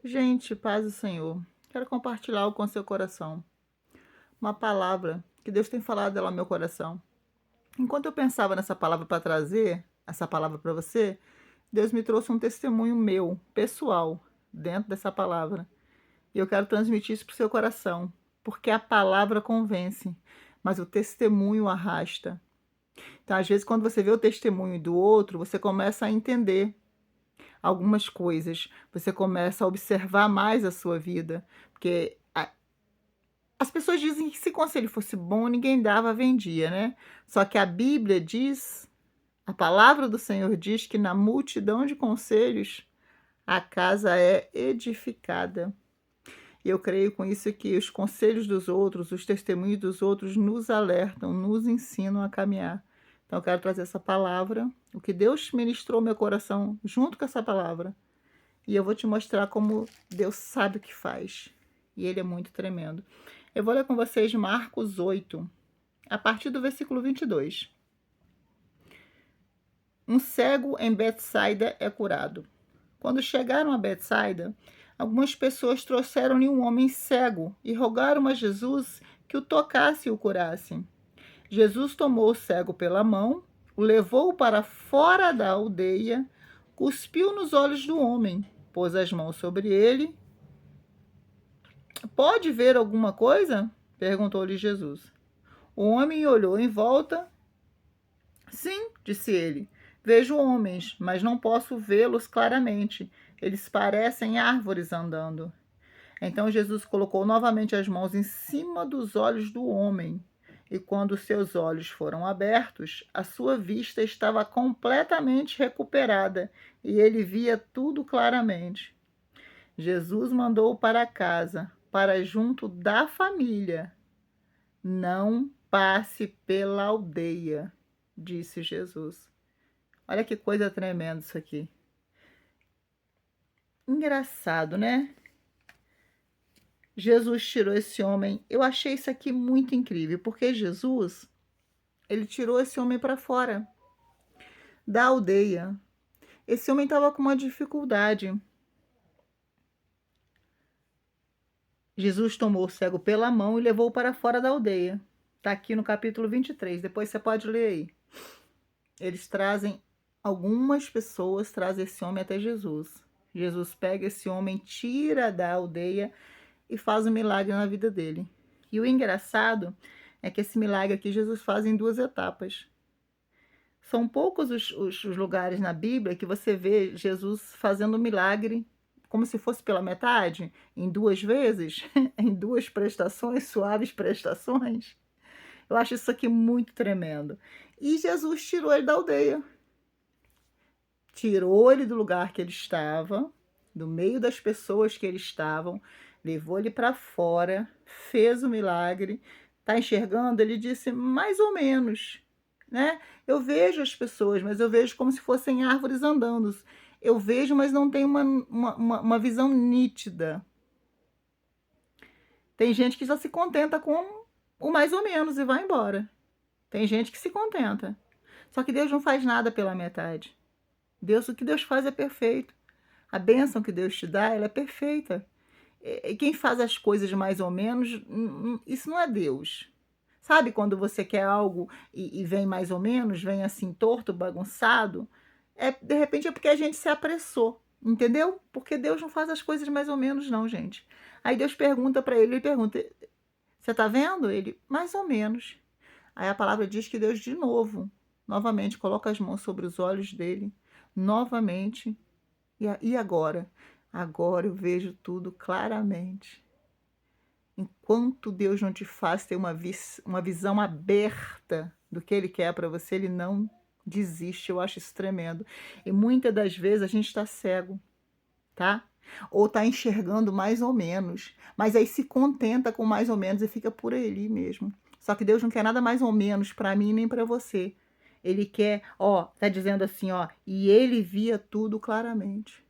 Gente, paz do Senhor. Quero compartilhar algo com seu coração. Uma palavra que Deus tem falado dela no meu coração. Enquanto eu pensava nessa palavra para trazer essa palavra para você, Deus me trouxe um testemunho meu, pessoal, dentro dessa palavra. E eu quero transmitir isso para o seu coração, porque a palavra convence, mas o testemunho arrasta. Então, às vezes, quando você vê o testemunho do outro, você começa a entender algumas coisas, você começa a observar mais a sua vida, porque as pessoas dizem que se conselho fosse bom, ninguém dava, vendia, né? Só que a Bíblia diz, a palavra do Senhor diz que na multidão de conselhos a casa é edificada. E eu creio com isso que os conselhos dos outros, os testemunhos dos outros nos alertam, nos ensinam a caminhar. Então eu quero trazer essa palavra, o que Deus ministrou ao meu coração junto com essa palavra. E eu vou te mostrar como Deus sabe o que faz. E Ele é muito tremendo. Eu vou ler com vocês Marcos 8, a partir do versículo 22. Um cego em Betsaida é curado. Quando chegaram a Betsaida, algumas pessoas trouxeram-lhe um homem cego e rogaram a Jesus que o tocasse e o curasse. Jesus tomou o cego pela mão, o levou para fora da aldeia, cuspiu nos olhos do homem, pôs as mãos sobre ele. Pode ver alguma coisa? Perguntou-lhe Jesus. O homem olhou em volta. Sim, disse ele. Vejo homens, mas não posso vê-los claramente. Eles parecem árvores andando. Então Jesus colocou novamente as mãos em cima dos olhos do homem. E quando seus olhos foram abertos, a sua vista estava completamente recuperada e ele via tudo claramente. Jesus mandou-o para casa, para junto da família. Não passe pela aldeia, disse Jesus. Olha que coisa tremenda isso aqui. Engraçado, né? Jesus tirou esse homem. Eu achei isso aqui muito incrível, porque Jesus, ele tirou esse homem para fora da aldeia. Esse homem estava com uma dificuldade. Jesus tomou o cego pela mão e levou-o para fora da aldeia. Está aqui no capítulo 23. Depois você pode ler aí. Eles trazem, algumas pessoas trazem esse homem até Jesus. Jesus pega esse homem, tira da aldeia e faz um milagre na vida dele. E o engraçado é que esse milagre aqui Jesus faz em duas etapas. São poucos os lugares na Bíblia que você vê Jesus fazendo um milagre como se fosse pela metade, em duas vezes, em duas prestações, suaves prestações. Eu acho isso aqui muito tremendo. E Jesus tirou ele da aldeia. Tirou ele do lugar que ele estava, do meio das pessoas que eles estavam, levou ele para fora, fez o milagre. Tá enxergando? Ele disse, mais ou menos, né? Eu vejo as pessoas, mas eu vejo como se fossem árvores andando. Eu vejo, mas não tenho uma visão nítida. Tem gente que já se contenta com o mais ou menos e vai embora. Tem gente que se contenta. Só que Deus não faz nada pela metade. O que Deus faz é perfeito. A bênção que Deus te dá, ela é perfeita. E quem faz as coisas mais ou menos, isso não é Deus. Sabe quando você quer algo e vem mais ou menos, vem assim torto, bagunçado? De repente é porque a gente se apressou, entendeu? Porque Deus não faz as coisas mais ou menos não, gente. Aí Deus pergunta para ele pergunta, você tá vendo? Ele, mais ou menos. Aí a palavra diz que Deus de novo, novamente, coloca as mãos sobre os olhos dele, novamente. E agora? Agora eu vejo tudo claramente. Enquanto Deus não te faz ter uma visão aberta do que Ele quer para você, Ele não desiste. Eu acho isso tremendo. E muitas das vezes a gente está cego, tá? Ou está enxergando mais ou menos. Mas aí se contenta com mais ou menos e fica por ali mesmo. Só que Deus não quer nada mais ou menos para mim nem para você. Ele quer, ó, tá dizendo assim, ó, e Ele via tudo claramente.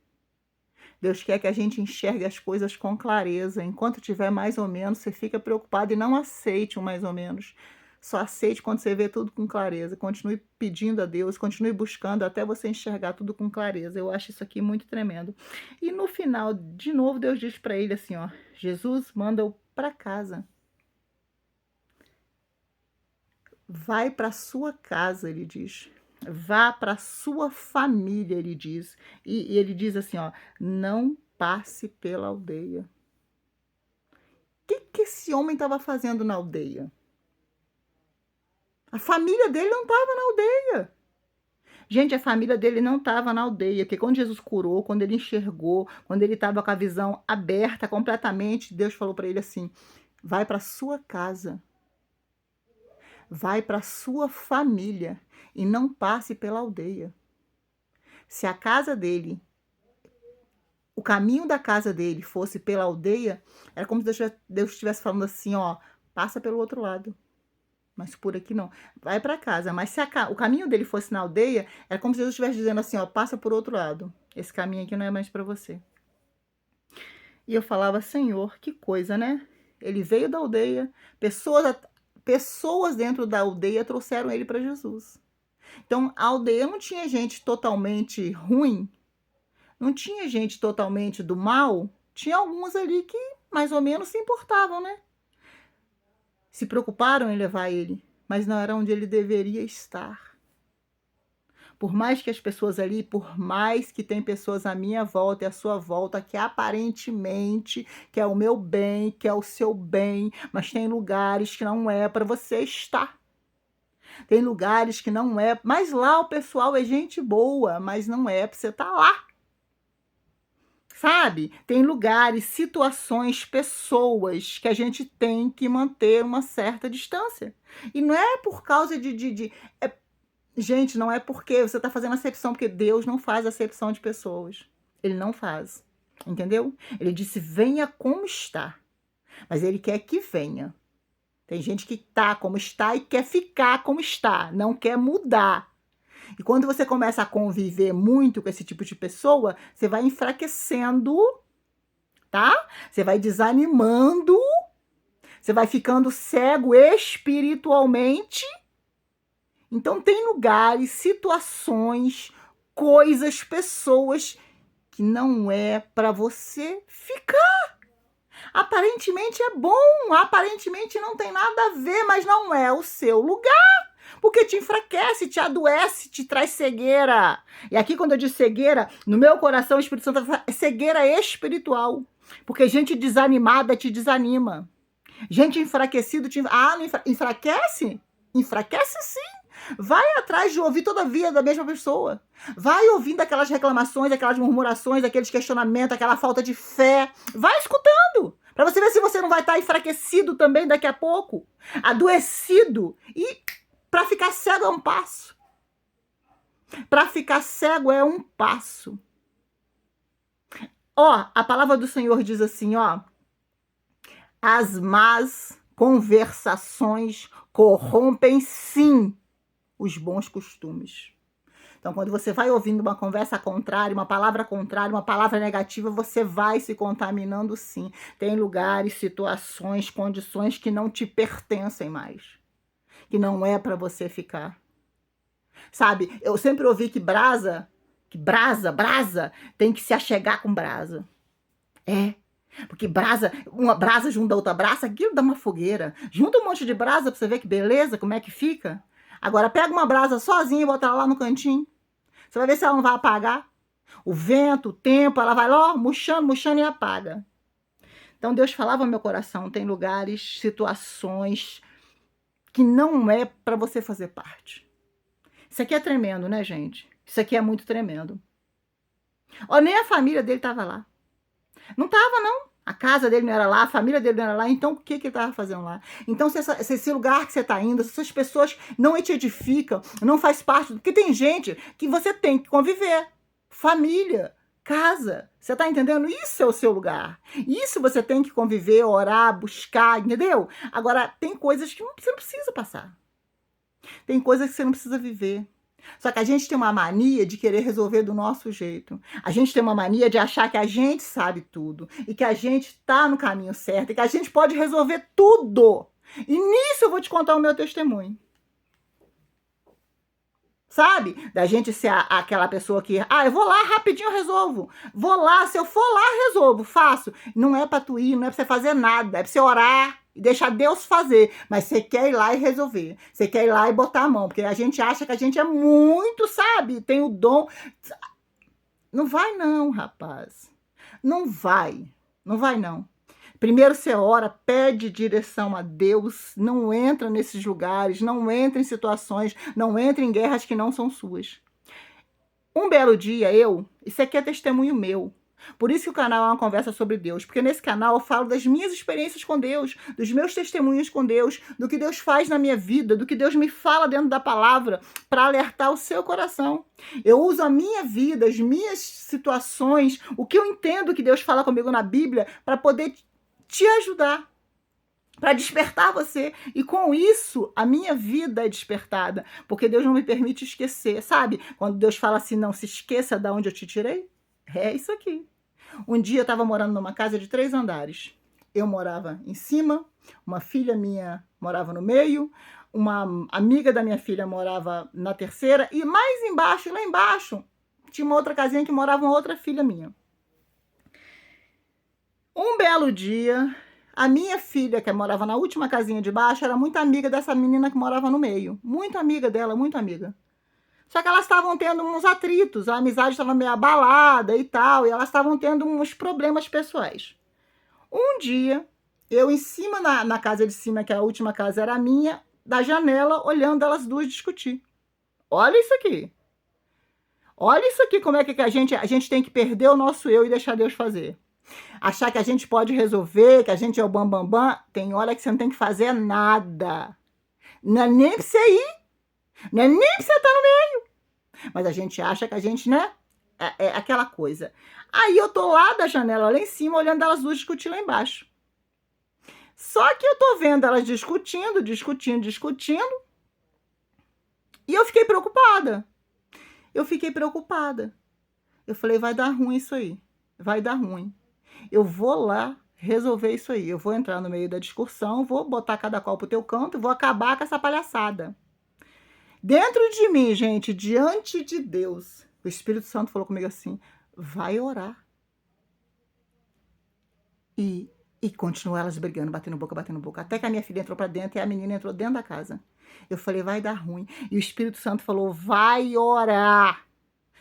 Deus quer que a gente enxergue as coisas com clareza. Enquanto tiver mais ou menos, você fica preocupado e não aceite um mais ou menos. Só aceite quando você vê tudo com clareza. Continue pedindo a Deus, continue buscando até você enxergar tudo com clareza. Eu acho isso aqui muito tremendo. E no final, de novo, Deus diz para ele assim, ó, Jesus manda-o para casa. Vai para sua casa, ele diz. Vá para sua família, ele diz. E ele diz assim, ó, não passe pela aldeia. O que esse homem estava fazendo na aldeia? A família dele não estava na aldeia. Gente, a família dele não estava na aldeia, porque quando Jesus curou, quando ele enxergou, quando ele estava com a visão aberta completamente, Deus falou para ele assim, vai para sua casa. Vai para sua família e não passe pela aldeia. Se a casa dele, o caminho da casa dele fosse pela aldeia, era como se Deus estivesse falando assim, ó, passa pelo outro lado. Mas por aqui não. Vai para casa. Mas se o caminho dele fosse na aldeia, era como se Deus estivesse dizendo assim, ó, passa por outro lado. Esse caminho aqui não é mais para você. E eu falava, Senhor, que coisa, né? Ele veio da aldeia, pessoas dentro da aldeia trouxeram ele para Jesus. Então, a aldeia não tinha gente totalmente ruim, não tinha gente totalmente do mal, tinha alguns ali que mais ou menos se importavam, né? Se preocuparam em levar ele, mas não era onde ele deveria estar. Por mais que as pessoas ali, por mais que tem pessoas à minha volta e à sua volta que aparentemente quer o meu bem, quer o seu bem, mas tem lugares que não é para você estar. Tem lugares que não é, mas lá o pessoal é gente boa, mas não é para você estar lá. Sabe? Tem lugares, situações, pessoas que a gente tem que manter uma certa distância. E não é por causa gente, não é porque você está fazendo acepção, porque Deus não faz acepção de pessoas. Ele não faz. Entendeu? Ele disse, venha como está. Mas ele quer que venha. Tem gente que está como está e quer ficar como está, não quer mudar. E quando você começa a conviver muito com esse tipo de pessoa, você vai enfraquecendo, tá? Você vai desanimando, você vai ficando cego espiritualmente. Então tem lugares, situações, coisas, pessoas que não é para você ficar. Aparentemente é bom, aparentemente não tem nada a ver, mas não é o seu lugar. Porque te enfraquece, te adoece, te traz cegueira. E aqui quando eu digo cegueira, no meu coração o Espírito Santo é cegueira espiritual. Porque gente desanimada te desanima. Gente enfraquecida te... Ah, não enfraquece? Enfraquece sim. Vai atrás de ouvir toda a vida da mesma pessoa. Vai ouvindo aquelas reclamações, aquelas murmurações, aqueles questionamentos, aquela falta de fé. Vai escutando. Para você ver se você não vai estar enfraquecido também daqui a pouco. Adoecido. E para ficar cego é um passo. Para ficar cego é um passo. Ó, a palavra do Senhor diz assim, ó. As más conversações corrompem sim os bons costumes. Então, quando você vai ouvindo uma conversa contrária, uma palavra negativa, você vai se contaminando sim. Tem lugares, situações, condições que não te pertencem mais. Que não é para você ficar. Sabe, eu sempre ouvi que brasa, tem que se achegar com brasa. É. Porque brasa, uma brasa junto da outra brasa, aquilo dá uma fogueira. Junta um monte de brasa pra você ver que beleza, como é que fica. Agora pega uma brasa sozinha e bota ela lá no cantinho. Você vai ver se ela não vai apagar. O vento, o tempo, ela vai lá, ó, murchando e apaga. Então Deus falava no meu coração, tem lugares, situações que não é para você fazer parte. Isso aqui é tremendo, né, gente? Isso aqui é muito tremendo. Ó, nem a família dele estava lá. Não estava, não. A casa dele não era lá, a família dele não era lá, então o que ele estava fazendo lá? Então, se esse lugar que você está indo, se essas pessoas não te edificam, não faz parte, porque tem gente que você tem que conviver. Família, casa, você está entendendo? Isso é o seu lugar. Isso você tem que conviver, orar, buscar, entendeu? Agora, tem coisas que você não precisa passar. Tem coisas que você não precisa viver. Só que a gente tem uma mania de querer resolver do nosso jeito. A gente tem uma mania de achar que a gente sabe tudo. E que a gente está no caminho certo. E que a gente pode resolver tudo. E nisso eu vou te contar o meu testemunho. Sabe? Da gente ser aquela pessoa que, eu vou lá, rapidinho eu resolvo. Vou lá, se eu for lá, resolvo, faço. Não é pra tu ir, não é pra você fazer nada, é pra você orar e deixar Deus fazer. Mas você quer ir lá e resolver. Você quer ir lá e botar a mão, porque a gente acha que a gente é muito, sabe? Tem o dom. Não vai não, rapaz. Não vai. Não vai não. Primeiro você ora, pede direção a Deus, não entra nesses lugares, não entra em situações, não entra em guerras que não são suas. Um belo dia isso aqui é testemunho meu. Por isso que o canal é uma conversa sobre Deus, porque nesse canal eu falo das minhas experiências com Deus, dos meus testemunhos com Deus, do que Deus faz na minha vida, do que Deus me fala dentro da palavra, para alertar o seu coração. Eu uso a minha vida, as minhas situações, o que eu entendo que Deus fala comigo na Bíblia, para poder te ajudar, para despertar você. E com isso, a minha vida é despertada, porque Deus não me permite esquecer, sabe? Quando Deus fala assim, não se esqueça de onde eu te tirei, é isso aqui. Um dia eu estava morando numa casa de 3 andares. Eu morava em cima, uma filha minha morava no meio, uma amiga da minha filha morava na terceira, e mais embaixo, lá embaixo, tinha uma outra casinha que morava uma outra filha minha. Um belo dia, a minha filha, que morava na última casinha de baixo, era muito amiga dessa menina que morava no meio. Muito amiga dela, muito amiga. Só que elas estavam tendo uns atritos, a amizade estava meio abalada e tal, e elas estavam tendo uns problemas pessoais. Um dia, eu em cima, na casa de cima, que a última casa era minha, da janela, olhando elas duas discutir. Olha isso aqui. Olha isso aqui, como é que a gente tem que perder o nosso eu e deixar Deus fazer. Achar que a gente pode resolver, que a gente é o bambambam, bam, bam, tem hora que você não tem que fazer nada. Não é nem pra você ir, não é nem pra você estar no meio. Mas a gente acha que a gente, né, é aquela coisa. Aí eu tô lá da janela, lá em cima, olhando elas duas discutir lá embaixo. Só que eu tô vendo elas discutindo, e eu fiquei preocupada. Eu falei, vai dar ruim isso aí, vai dar ruim. Eu vou lá resolver isso aí. Eu vou entrar no meio da discussão, vou botar cada qual pro teu canto, vou acabar com essa palhaçada. Dentro de mim, gente, diante de Deus, o Espírito Santo falou comigo assim, vai orar. E continuou elas brigando, batendo boca, até que a minha filha entrou para dentro e a menina entrou dentro da casa. Eu falei, vai dar ruim. E o Espírito Santo falou, vai orar.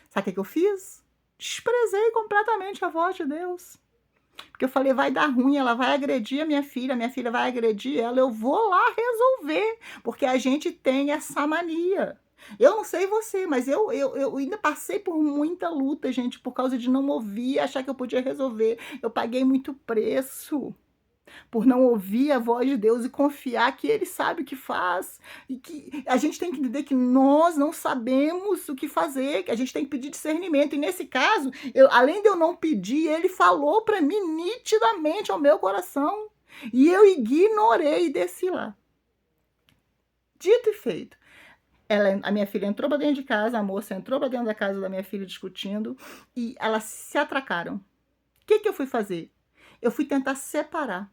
Sabe o que eu fiz? Desprezei completamente a voz de Deus. Porque eu falei, vai dar ruim, ela vai agredir a minha filha vai agredir ela, eu vou lá resolver, porque a gente tem essa mania. Eu não sei você, mas eu ainda passei por muita luta, gente, por causa de não ouvir, achar que eu podia resolver. Eu paguei muito preço por não ouvir a voz de Deus e confiar que Ele sabe o que faz. E que a gente tem que entender que nós não sabemos o que fazer, que a gente tem que pedir discernimento. E nesse caso, além de eu não pedir, Ele falou para mim nitidamente ao meu coração. E eu ignorei e desci lá. Dito e feito. A minha filha entrou para dentro de casa, a moça entrou para dentro da casa da minha filha discutindo, e elas se atracaram. O que eu fui fazer? Eu fui tentar separar.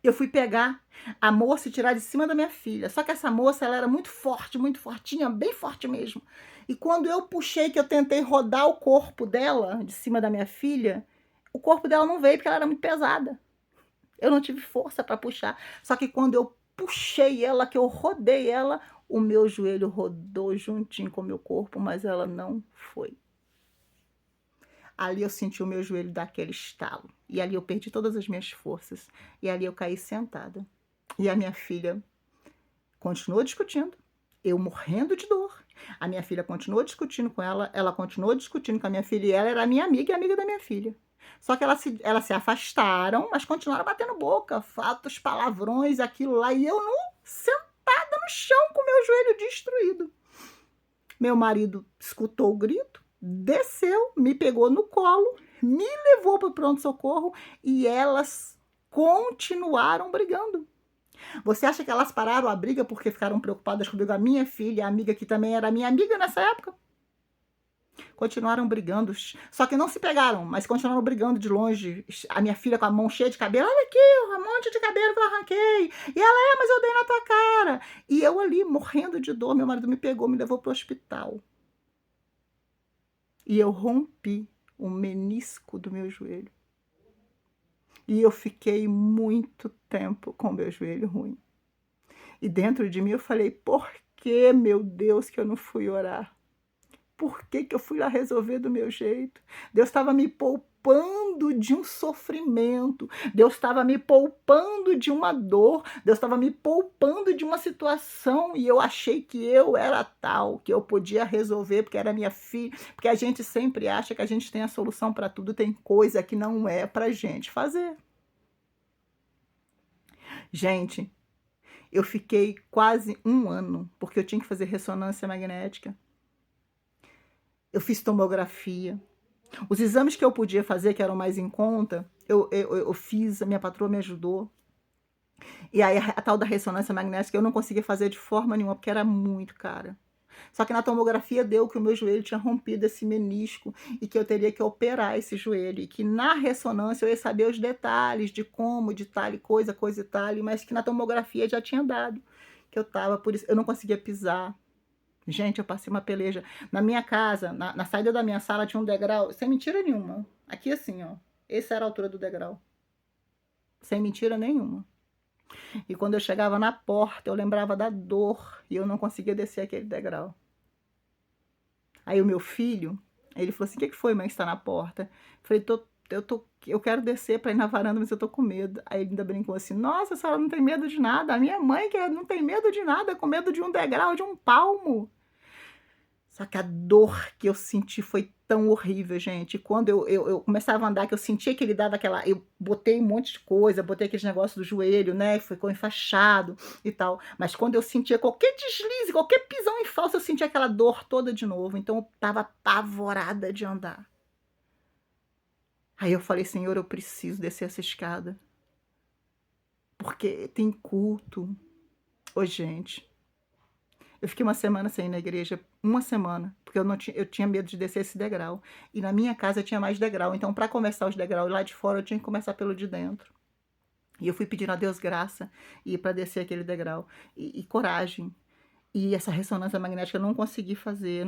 Eu fui pegar a moça e tirar de cima da minha filha. Só que essa moça, ela era muito forte, muito fortinha, bem forte mesmo. E quando eu puxei, que eu tentei rodar o corpo dela, de cima da minha filha, o corpo dela não veio porque ela era muito pesada. Eu não tive força para puxar. Só que quando eu puxei ela, que eu rodei ela, o meu joelho rodou juntinho com o meu corpo, mas ela não foi. Ali eu senti o meu joelho dar aquele estalo. E ali eu perdi todas as minhas forças. E ali eu caí sentada. E a minha filha continuou discutindo. Eu morrendo de dor. A minha filha continuou discutindo com ela. Ela continuou discutindo com a minha filha. E ela era minha amiga e amiga da minha filha. Só que elas se afastaram, mas continuaram batendo boca. Fatos, palavrões, aquilo lá. E eu sentada no chão com o meu joelho destruído. Meu marido escutou o grito. Desceu, me pegou no colo, me levou para o pronto-socorro e elas continuaram brigando. Você acha que elas pararam a briga porque ficaram preocupadas comigo? A minha filha, a amiga que também era minha amiga nessa época? Continuaram brigando, só que não se pegaram, mas continuaram brigando de longe. A minha filha com a mão cheia de cabelo, olha aqui, um monte de cabelo que eu arranquei. E ela, mas eu dei na tua cara. E eu ali, morrendo de dor, meu marido me pegou, me levou pro hospital. E eu rompi o menisco do meu joelho. E eu fiquei muito tempo com o meu joelho ruim. E dentro de mim eu falei, por que, meu Deus, que eu não fui orar? Por que que eu fui lá resolver do meu jeito? Deus estava me poupando de um sofrimento. Deus estava me poupando de uma dor. Deus estava me poupando de uma situação. E eu achei que eu era tal, que eu podia resolver, porque era minha filha. Porque a gente sempre acha que a gente tem a solução para tudo. Tem coisa que não é para gente fazer. Gente, eu fiquei quase um ano, porque eu tinha que fazer ressonância magnética. Eu fiz tomografia. Os exames que eu podia fazer, que eram mais em conta, eu fiz, a minha patroa me ajudou. E aí a tal da ressonância magnética eu não conseguia fazer de forma nenhuma, porque era muito cara. Só que na tomografia deu que o meu joelho tinha rompido esse menisco e que eu teria que operar esse joelho. E que na ressonância eu ia saber os detalhes de como, de tal coisa e tal, mas que na tomografia já tinha dado. Que eu tava, por isso, eu não conseguia pisar. Gente, eu passei uma peleja. Na minha casa, na saída da minha sala, tinha um degrau, sem mentira nenhuma. Aqui assim, ó. Essa era a altura do degrau. Sem mentira nenhuma. E quando eu chegava na porta, eu lembrava da dor e eu não conseguia descer aquele degrau. Aí o meu filho, ele falou assim, o que foi, mãe, que está na porta? Eu falei, eu quero descer para ir na varanda, mas eu tô com medo. Aí ele ainda brincou assim, nossa, a senhora não tem medo de nada. A minha mãe que não tem medo de nada, com medo de um degrau, de um palmo. Só que a dor que eu senti foi tão horrível, gente. Quando eu começava a andar, que eu sentia que ele dava aquela... Eu botei um monte de coisa, botei aqueles negócios do joelho, né? Ficou enfaixado e tal. Mas quando eu sentia qualquer deslize, qualquer pisão em falso, eu sentia aquela dor toda de novo. Então eu tava apavorada de andar. Aí eu falei, Senhor, eu preciso descer essa escada. Porque tem culto. Ô, gente... Eu fiquei uma semana sem ir na igreja, uma semana, porque eu tinha medo de descer esse degrau. E na minha casa tinha mais degrau, então para começar os degraus lá de fora, eu tinha que começar pelo de dentro. E eu fui pedindo a Deus graça e para descer aquele degrau. E coragem. E essa ressonância magnética eu não consegui fazer,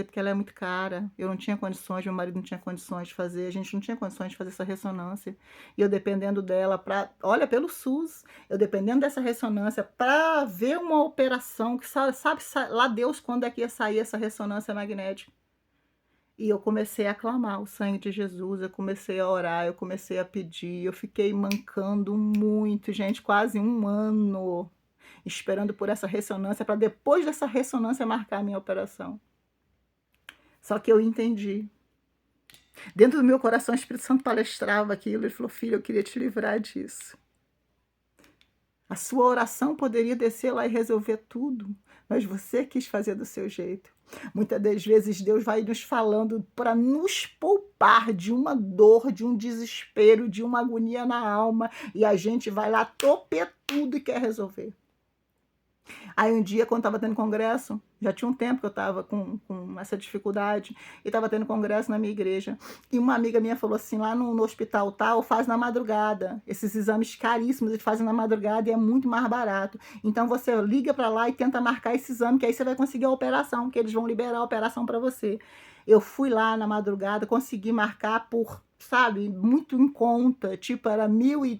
porque ela é muito cara. Eu não tinha condições, meu marido não tinha condições de fazer, a gente não tinha condições de fazer essa ressonância. E eu dependendo dela olha, pelo SUS, eu dependendo dessa ressonância para ver uma operação que sabe lá Deus quando é que ia sair essa ressonância magnética. E eu comecei a clamar o sangue de Jesus, eu comecei a orar, eu comecei a pedir, eu fiquei mancando muito, gente, quase um ano esperando por essa ressonância, para depois dessa ressonância marcar a minha operação. Só que eu entendi. Dentro do meu coração, o Espírito Santo palestrava aquilo. Ele falou, filho, eu queria te livrar disso. A sua oração poderia descer lá e resolver tudo, mas você quis fazer do seu jeito. Muitas das vezes Deus vai nos falando para nos poupar de uma dor, de um desespero, de uma agonia na alma, e a gente vai lá, toper tudo e quer resolver. Aí um dia, quando estava tendo congresso, já tinha um tempo que eu estava com essa dificuldade, e estava tendo congresso na minha igreja, e uma amiga minha falou assim, lá no hospital tal, faz na madrugada, esses exames caríssimos, eles fazem na madrugada e é muito mais barato, então você liga para lá e tenta marcar esse exame, que aí você vai conseguir a operação, que eles vão liberar a operação para você. Eu fui lá na madrugada, consegui marcar por, sabe, muito em conta, tipo, era 1.200,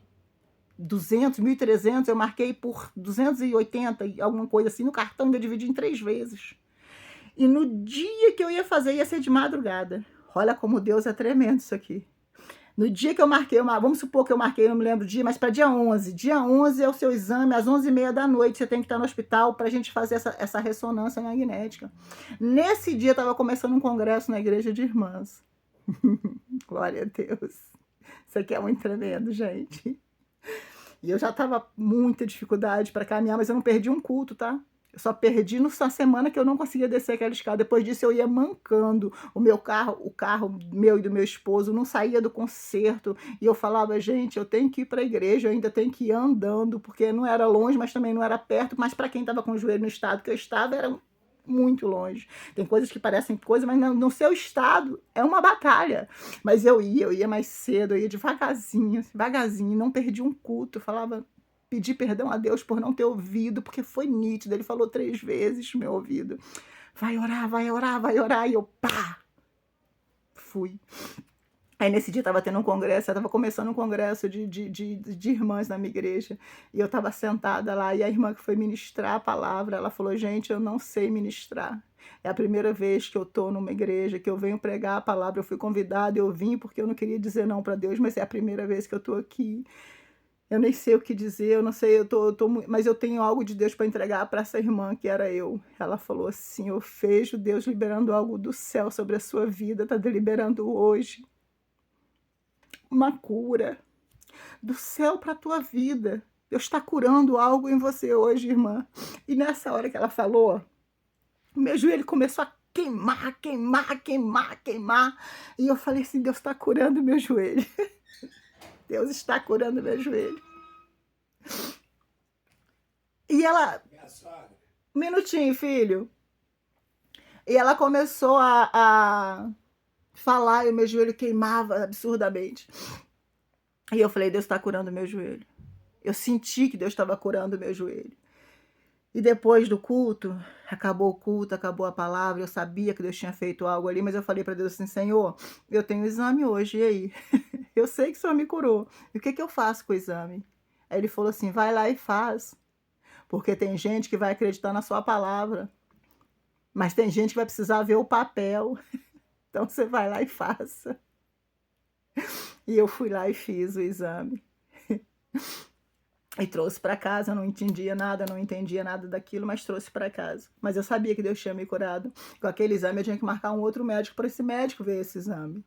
1.300, eu marquei por 280, alguma coisa assim, no cartão eu dividi em 3 vezes. E no dia que eu ia fazer, ia ser de madrugada. Olha como Deus é tremendo isso aqui. No dia que eu marquei, vamos supor que eu marquei, não me lembro o dia, mas para dia 11. Dia 11 é o seu exame, às 11h30 da noite, você tem que estar no hospital para a gente fazer essa ressonância magnética. Nesse dia, estava começando um congresso na igreja de irmãs. Glória a Deus. Isso aqui é muito tremendo, gente. E eu já estava muita dificuldade para caminhar, mas eu não perdi um culto, tá? Eu só perdi na semana que eu não conseguia descer aquela escada. Depois disso eu ia mancando. O carro meu e do meu esposo não saía do concerto. E eu falava, gente, eu tenho que ir para a igreja, eu ainda tenho que ir andando, porque não era longe, mas também não era perto. Mas para quem estava com o joelho no estado que eu estava, era muito longe. Tem coisas que parecem coisa, mas no seu estado é uma batalha. Mas eu ia mais cedo, eu ia devagarzinho, não perdi um culto. Eu falava, pedi perdão a Deus por não ter ouvido, porque foi nítido. Ele falou 3 vezes no meu ouvido. Vai orar, vai orar, vai orar. E eu, pá, fui. Aí nesse dia estava tendo um congresso, estava começando um congresso de irmãs na minha igreja, e eu estava sentada lá, e a irmã que foi ministrar a palavra, ela falou, gente, eu não sei ministrar. É a primeira vez que eu estou numa igreja, que eu venho pregar a palavra, eu fui convidada, eu vim porque eu não queria dizer não para Deus, mas é a primeira vez que eu estou aqui. Eu nem sei o que dizer, eu não sei, mas eu tenho algo de Deus para entregar para essa irmã, que era eu. Ela falou assim, eu vejo Deus liberando algo do céu sobre a sua vida, está deliberando hoje uma cura do céu para a tua vida. Deus está curando algo em você hoje, irmã. E nessa hora que ela falou, o meu joelho começou a queimar. E eu falei assim, Deus está curando o meu joelho. Deus está curando o meu joelho. E ela... Um minutinho, filho. E ela começou a falar e o meu joelho queimava absurdamente. E eu falei, Deus está curando o meu joelho. Eu senti que Deus estava curando o meu joelho. E depois do culto, acabou o culto, acabou a palavra, eu sabia que Deus tinha feito algo ali, mas eu falei para Deus assim, Senhor, eu tenho exame hoje, e aí? Eu sei que o Senhor me curou, e o que eu faço com o exame? Aí ele falou assim, vai lá e faz, porque tem gente que vai acreditar na sua palavra, mas tem gente que vai precisar ver o papel, então você vai lá e faça. E eu fui lá e fiz o exame. E trouxe para casa, eu não entendia nada daquilo, mas trouxe para casa. Mas eu sabia que Deus tinha me curado. Com aquele exame eu tinha que marcar um outro médico para esse médico ver esse exame.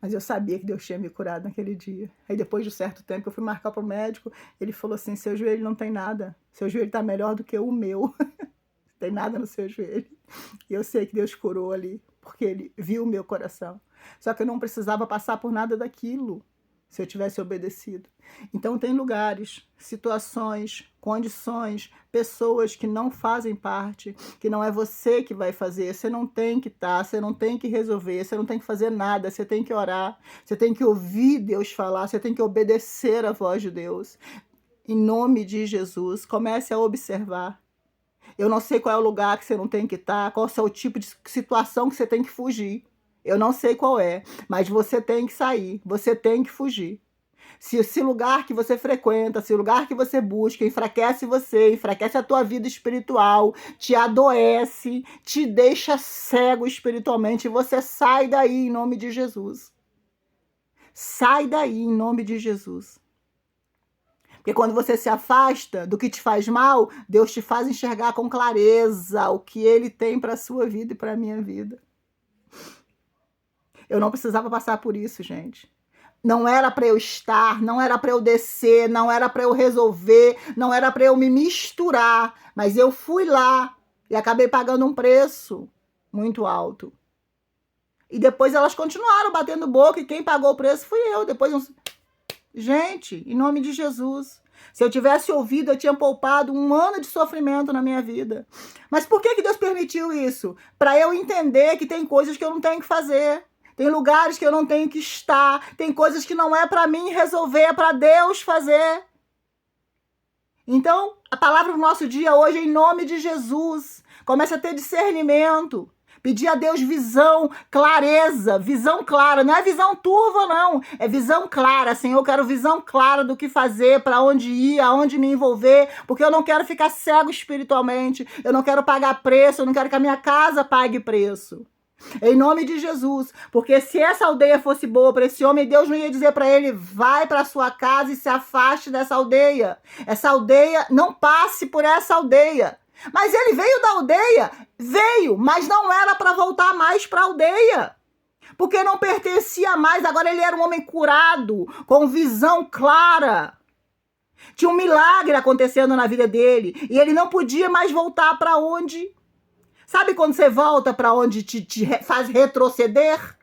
Mas eu sabia que Deus tinha me curado naquele dia. Aí depois de um certo tempo eu fui marcar para o médico, ele falou assim, seu joelho não tem nada, seu joelho está melhor do que o meu. Não tem nada no seu joelho. E eu sei que Deus curou ali, porque ele viu o meu coração. Só que eu não precisava passar por nada daquilo, se eu tivesse obedecido. Então tem lugares, situações, condições, pessoas que não fazem parte, que não é você que vai fazer, você não tem que estar, você não tem que resolver, você não tem que fazer nada, você tem que orar, você tem que ouvir Deus falar, você tem que obedecer a voz de Deus. Em nome de Jesus, comece a observar. Eu não sei qual é o lugar que você não tem que estar, qual é o tipo de situação que você tem que fugir. Eu não sei qual é, mas você tem que sair, você tem que fugir. Se esse lugar que você frequenta, se o lugar que você busca enfraquece você, enfraquece a tua vida espiritual, te adoece, te deixa cego espiritualmente, você sai daí em nome de Jesus. Sai daí em nome de Jesus. Porque quando você se afasta do que te faz mal, Deus te faz enxergar com clareza o que Ele tem para a sua vida e para a minha vida. Eu não precisava passar por isso, gente. Não era para eu estar, não era para eu descer, não era para eu resolver, não era para eu me misturar. Mas eu fui lá e acabei pagando um preço muito alto. E depois elas continuaram batendo boca e quem pagou o preço fui eu. Gente, em nome de Jesus. Se eu tivesse ouvido, eu tinha poupado 1 ano de sofrimento na minha vida. Mas por que Deus permitiu isso? Para eu entender que tem coisas que eu não tenho que fazer. Tem lugares que eu não tenho que estar. Tem coisas que não é para mim resolver, é para Deus fazer. Então, a palavra do nosso dia hoje é em nome de Jesus. Comece a ter discernimento. Pedir a Deus visão, clareza, visão clara. Não é visão turva, não. É visão clara. Senhor, eu quero visão clara do que fazer, para onde ir, aonde me envolver, porque eu não quero ficar cego espiritualmente. Eu não quero pagar preço, eu não quero que a minha casa pague preço. Em nome de Jesus, porque se essa aldeia fosse boa para esse homem, Deus não ia dizer para ele, vai para sua casa e se afaste dessa aldeia. Essa aldeia, não passe por essa aldeia. Mas ele veio da aldeia, veio, mas não era para voltar mais para a aldeia. Porque não pertencia mais, agora ele era um homem curado, com visão clara. Tinha um milagre acontecendo na vida dele, e ele não podia mais voltar para onde... Sabe quando você volta para onde te faz retroceder?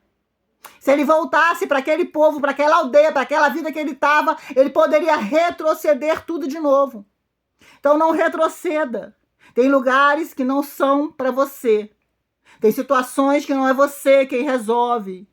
Se ele voltasse para aquele povo, para aquela aldeia, para aquela vida que ele estava, ele poderia retroceder tudo de novo. Então não retroceda. Tem lugares que não são para você. Tem situações que não é você quem resolve.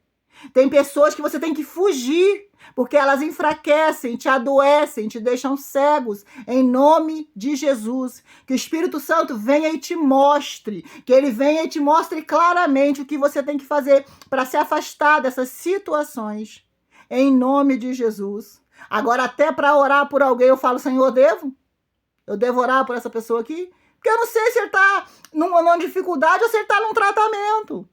Tem pessoas que você tem que fugir, porque elas enfraquecem, te adoecem, te deixam cegos. Em nome de Jesus, que o Espírito Santo venha e te mostre, que ele venha e te mostre claramente o que você tem que fazer para se afastar dessas situações. Em nome de Jesus. Agora, até para orar por alguém, eu falo, Senhor, eu devo orar por essa pessoa aqui? Porque eu não sei se ele está numa dificuldade ou se ele está num tratamento.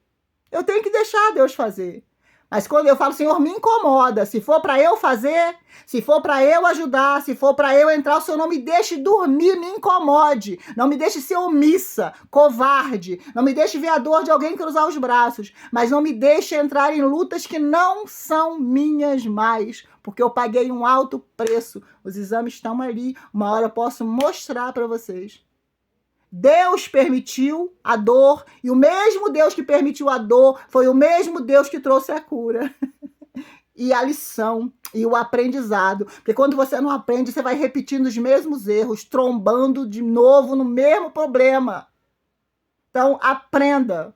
Eu tenho que deixar Deus fazer. Mas quando eu falo, Senhor, me incomoda. Se for para eu fazer, se for para eu ajudar, se for para eu entrar, o Senhor não me deixe dormir, me incomode. Não me deixe ser omissa, covarde. Não me deixe ver a dor de alguém cruzar os braços. Mas não me deixe entrar em lutas que não são minhas mais. Porque eu paguei um alto preço. Os exames estão ali. Uma hora eu posso mostrar para vocês. Deus permitiu a dor, e o mesmo Deus que permitiu a dor foi o mesmo Deus que trouxe a cura. E a lição, e o aprendizado. Porque quando você não aprende, você vai repetindo os mesmos erros, trombando de novo no mesmo problema. Então, aprenda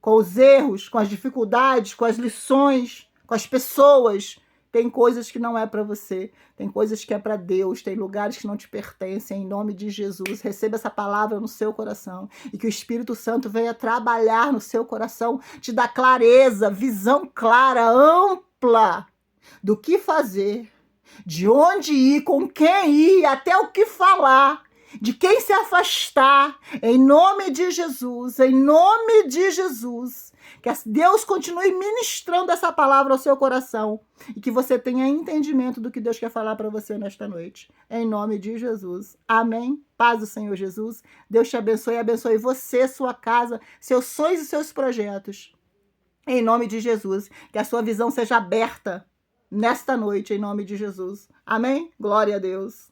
com os erros, com as dificuldades, com as lições, com as pessoas. Tem coisas que não é para você, tem coisas que é para Deus, tem lugares que não te pertencem. Em nome de Jesus, receba essa palavra no seu coração e que o Espírito Santo venha trabalhar no seu coração, te dar clareza, visão clara, ampla do que fazer, de onde ir, com quem ir, até o que falar, de quem se afastar, em nome de Jesus, em nome de Jesus. Que Deus continue ministrando essa palavra ao seu coração e que você tenha entendimento do que Deus quer falar para você nesta noite. Em nome de Jesus. Amém. Paz do Senhor Jesus. Deus te abençoe você, sua casa, seus sonhos e seus projetos. Em nome de Jesus. Que a sua visão seja aberta nesta noite, em nome de Jesus. Amém? Glória a Deus.